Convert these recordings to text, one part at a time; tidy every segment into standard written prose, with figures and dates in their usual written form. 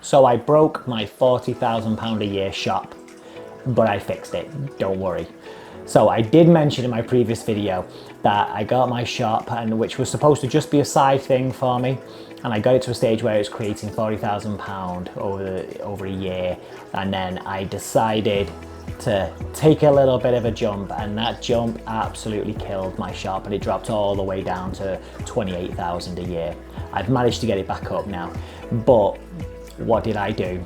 So I broke my £40,000 a year shop, but I fixed it, don't worry. So I did mention in my previous video that I got my shop, and which was supposed to just be a side thing for me, and I got it to a stage where it was creating £40,000 over a year, and then I decided to take a little bit of a jump, and that jump absolutely killed my shop, and it dropped all the way down to 28,000 a year. I've managed to get it back up now, but what did I do?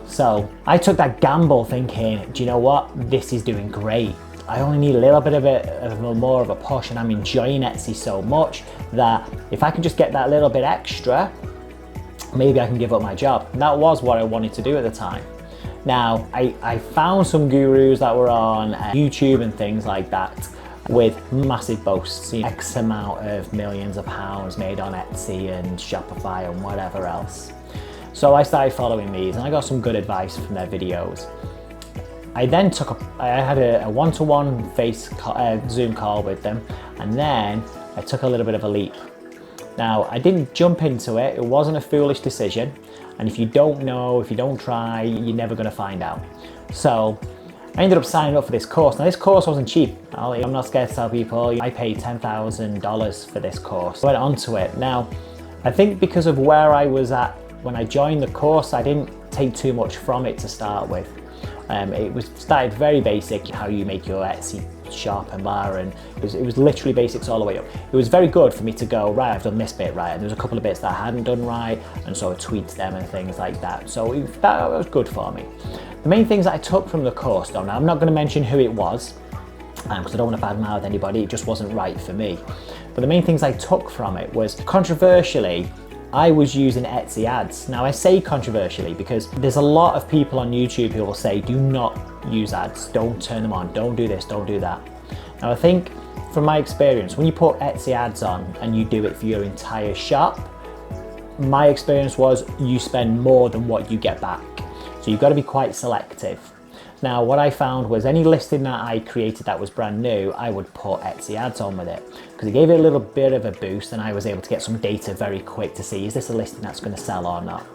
So I took that gamble thinking, do you know what? This is doing great. I only need a little bit of more of a push, and I'm enjoying Etsy so much that if I can just get that little bit extra, maybe I can give up my job. And that was what I wanted to do at the time. Now, I found some gurus that were on YouTube and things like that with massive boasts, X amount of millions of pounds made on Etsy and Shopify and whatever else. So I started following these, and I got some good advice from their videos. I then had a one-to-one Zoom call with them, and then I took a little bit of a leap. Now, I didn't jump into it. It wasn't a foolish decision. And if you don't know, if you don't try, you're never going to find out. So I ended up signing up for this course. Now, this course wasn't cheap. I'm not scared to tell people. I paid $10,000 for this course. I went onto it. Now, I think because of where I was at when I joined the course, I didn't take too much from it to start with. It started very basic, how you make your Etsy shop and bar, and it was literally basics all the way up. It was very good for me to go, right, I've done this bit right, and there was a couple of bits that I hadn't done right, and so I tweaked them and things like that. So that was good for me. The main things that I took from the course though, now I'm not going to mention who it was, because I don't want to badmouth anybody, it just wasn't right for me. But the main things I took from it was, controversially, I was using Etsy ads. Now I say controversially because there's a lot of people on YouTube who will say, do not use ads, don't turn them on, don't do this, don't do that. Now I think from my experience, when you put Etsy ads on and you do it for your entire shop, my experience was you spend more than what you get back. So you've got to be quite selective. Now what I found was any listing that I created that was brand new, I would put Etsy ads on with it because it gave it a little bit of a boost, and I was able to get some data very quick to see, is this a listing that's going to sell or not?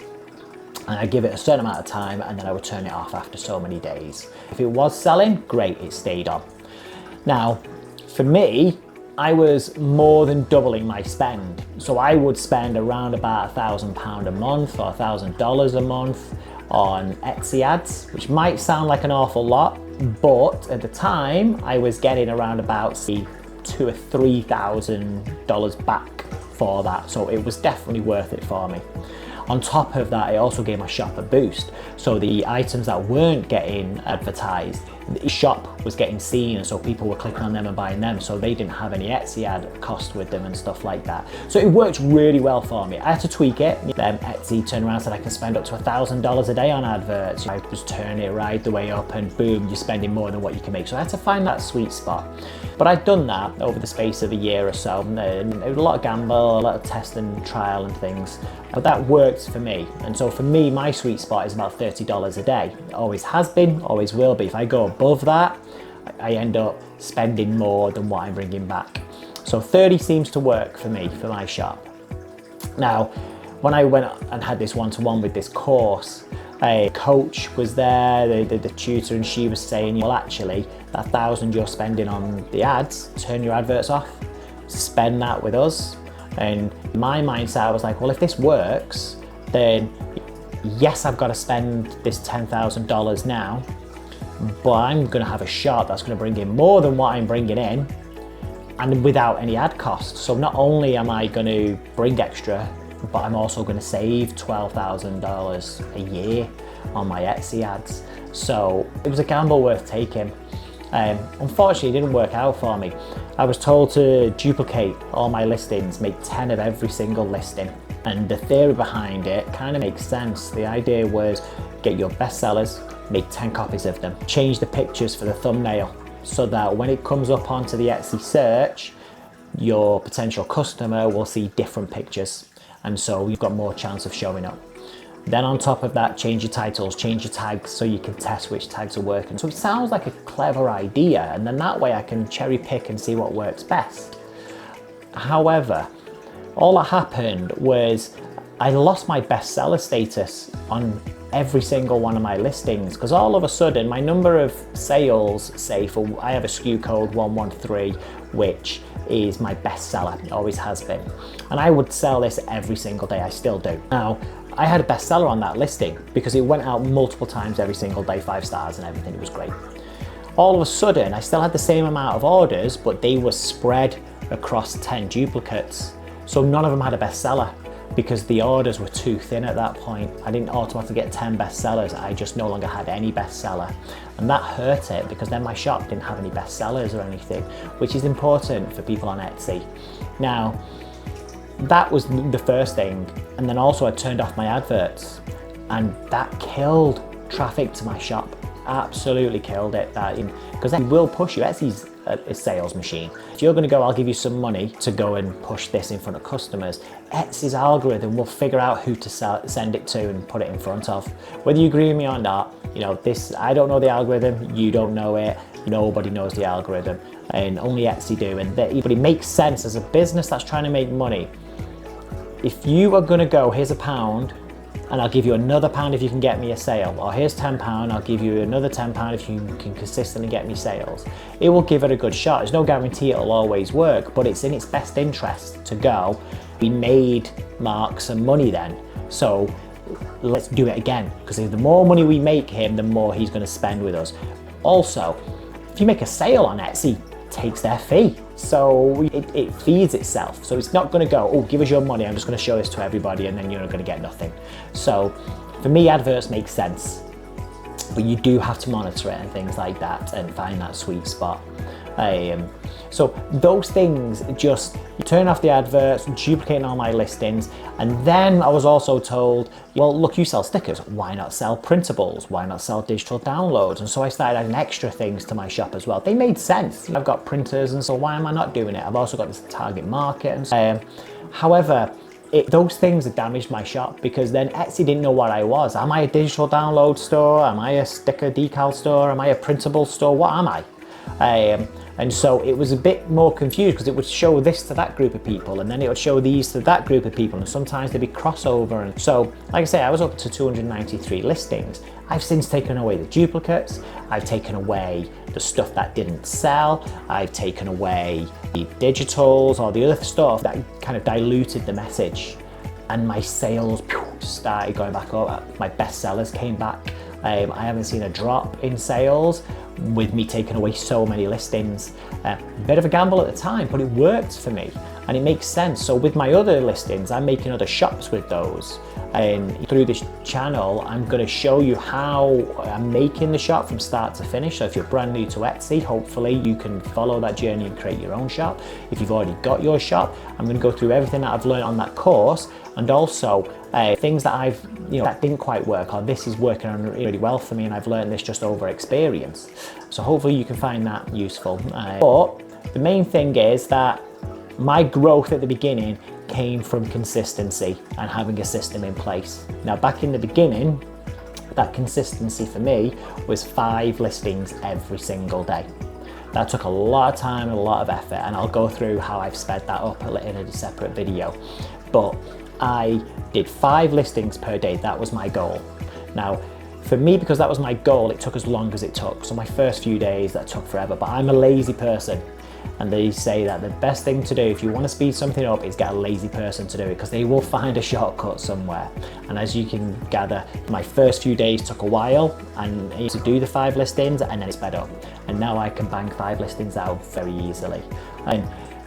And I give it a certain amount of time, and then I would turn it off after so many days. If it was selling, great, it stayed on. Now, for me, I was more than doubling my spend. So I would spend around about £1,000 a month or $1,000 a month on Etsy ads, which might sound like an awful lot, but at the time I was getting around about $2,000 or $3,000 back for that. So it was definitely worth it for me. On top of that, it also gave my shop a boost. So the items that weren't getting advertised, the shop was getting seen, and so people were clicking on them and buying them, so they didn't have any Etsy ad cost with them and stuff like that. So it worked really well for me. I had to tweak it. Then Etsy turned around and said I can spend up to $1,000 a day on adverts. I just turn it right the way up, and boom, you're spending more than what you can make. So I had to find that sweet spot. But I'd done that over the space of a year or so, and it was a lot of gamble, a lot of test and trial and things, but that worked for me. And so for me, my sweet spot is about $30 a day. It always has been, always will be. If I go above that, I end up spending more than what I'm bringing back. So 30 seems to work for me, for my shop. Now, when I went and had this one-to-one with this course, a coach was there, the tutor, and she was saying, well, actually, that $1,000 you're spending on the ads, turn your adverts off, spend that with us. And my mindset, I was like, well, if this works, then yes, I've got to spend this $10,000 now, but I'm going to have a shop that's going to bring in more than what I'm bringing in, and without any ad costs. So not only am I going to bring extra, but I'm also going to save $12,000 a year on my Etsy ads. So it was a gamble worth taking. Unfortunately, it didn't work out for me. I was told to duplicate all my listings, make 10 of every single listing. And the theory behind it kind of makes sense. The idea was get your best sellers, make 10 copies of them, change the pictures for the thumbnail so that when it comes up onto the Etsy search, your potential customer will see different pictures. And so you've got more chance of showing up. Then on top of that, change your titles, change your tags so you can test which tags are working. So it sounds like a clever idea, and then that way I can cherry pick and see what works best. However, all that happened was I lost my bestseller status on every single one of my listings, because all of a sudden my number of sales, say for, I have a SKU code 113, which is my bestseller, it always has been. And I would sell this every single day, I still do. Now, I had a bestseller on that listing because it went out multiple times every single day, 5 stars and everything, it was great. All of a sudden, I still had the same amount of orders, but they were spread across 10 duplicates. So none of them had a bestseller, because the orders were too thin at that point. I didn't automatically get 10 bestsellers, I just no longer had any bestseller. And that hurt it, because then my shop didn't have any bestsellers or anything, which is important for people on Etsy. Now, that was the first thing. And then also I turned off my adverts, and that killed traffic to my shop. Absolutely killed it, because it will push you. Etsy's a sales machine. If you're going to go, I'll give you some money to go and push this in front of customers, Etsy's algorithm will figure out who to send it to and put it in front of. Whether you agree with me or not, you know, this, I don't know the algorithm, you don't know it, nobody knows the algorithm, and only Etsy do. But it makes sense as a business that's trying to make money. If you are going to go, here's £1, and I'll give you another £1 if you can get me a sale, or here's £10, I'll give you another £10 if you can consistently get me sales. It will give it a good shot. There's no guarantee it'll always work, but it's in its best interest to go. We made Mark some money then, so let's do it again, because the more money we make him, the more he's going to spend with us. Also, if you make a sale on Etsy, it takes their fee. So it feeds itself. So it's not going to go, oh, give us your money, I'm just going to show this to everybody, and then you're not going to get nothing. So for me, adverts make sense, but you do have to monitor it and things like that and find that sweet spot. So those things, just turn off the adverts, duplicating all my listings. And then I was also told, well, look, you sell stickers, why not sell printables? Why not sell digital downloads? And so I started adding extra things to my shop as well. They made sense. I've got printers, and so why am I not doing it? I've also got this target market. And so, however, those things have damaged my shop, because then Etsy didn't know what I was. Am I a digital download store? Am I a sticker decal store? Am I a printable store? What am I? And so it was a bit more confused, because it would show this to that group of people, and then it would show these to that group of people, and sometimes there'd be crossover. And so, like I say, I was up to 293 listings. I've since taken away the duplicates, I've taken away the stuff that didn't sell, I've taken away the digitals or the other stuff that kind of diluted the message. And my sales started going back up, my bestsellers came back. I haven't seen a drop in sales with me taking away so many listings. Bit of a gamble at the time, but it worked for me and it makes sense. So with my other listings, I'm making other shops with those. And through this channel, I'm going to show you how I'm making the shop from start to finish. So if you're brand new to Etsy, hopefully you can follow that journey and create your own shop. If you've already got your shop, I'm going to go through everything that I've learned on that course, and also things that I've, that didn't quite work, or this is working on really well for me and I've learned this just over experience. So hopefully you can find that useful. But the main thing is that my growth at the beginning came from consistency and having a system in place. Now, back in the beginning, that consistency for me was 5 listings every single day. That took a lot of time and a lot of effort, and I'll go through how I've sped that up in a separate video. But I did 5 listings per day. That was my goal. Now, for me, because that was my goal, it took as long as it took. So my first few days, that took forever, but I'm a lazy person. And they say that the best thing to do if you want to speed something up is get a lazy person to do it, because they will find a shortcut somewhere. And as you can gather, my first few days took a while and I used to do the 5 listings, and then it sped up. And now I can bang 5 listings out very easily. And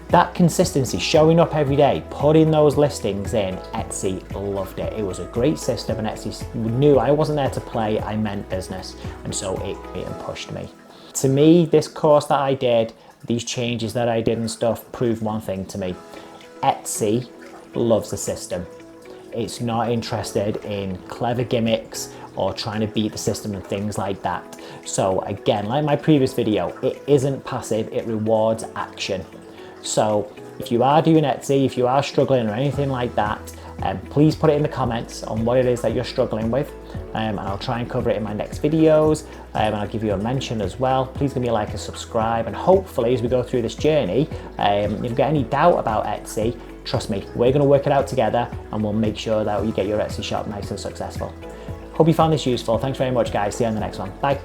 that consistency, showing up every day, putting those listings in, Etsy loved it. It was a great system, and Etsy knew I wasn't there to play, I meant business. And so it pushed me. To me, this course that I did, these changes that I did and stuff, proved one thing to me. Etsy loves the system. It's not interested in clever gimmicks or trying to beat the system and things like that. So again, like my previous video, it isn't passive, it rewards action. So if you are doing Etsy, if you are struggling or anything like that, please put it in the comments on what it is that you're struggling with, and I'll try and cover it in my next videos, and I'll give you a mention as well. Please give me a like and subscribe, and hopefully as we go through this journey, if you've got any doubt about Etsy, Trust me, we're going to work it out together and we'll make sure that you get your Etsy shop nice and successful. Hope you found this useful. Thanks very much, guys. See you on the next one. Bye.